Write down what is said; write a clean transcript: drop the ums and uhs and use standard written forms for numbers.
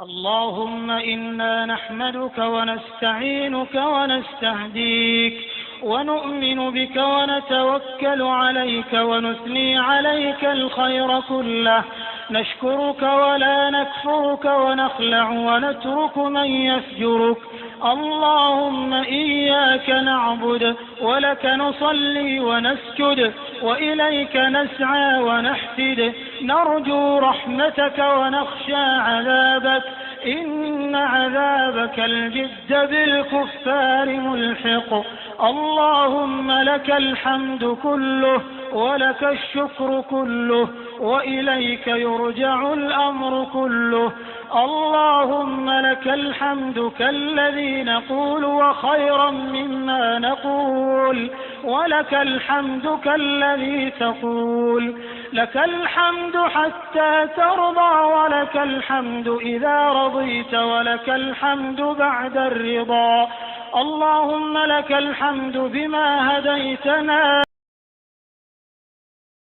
اللهم إنا نحمدك ونستعينك ونستهديك ونؤمن بك ونتوكل عليك ونثني عليك الخير كله، نشكرك ولا نكفرك ونخلع ونترك من يفجرك. اللهم إياك نعبد ولك نصلي ونسجد وإليك نسعى ونحفد، نرجو رحمتك ونخشى عذابك، إن عذابك الجد بالكفار ملحق. اللهم لك الحمد كله ولك الشكر كله وإليك يرجع الأمر كله. اللهم لك الحمد كالذي نقول وخيرا مما نقول، ولك الحمد كالذي تقول. لك الحمد حتى ترضى ولك الحمد إذا رضيت ولك الحمد بعد الرضا. اللهم لك الحمد بما هديتنا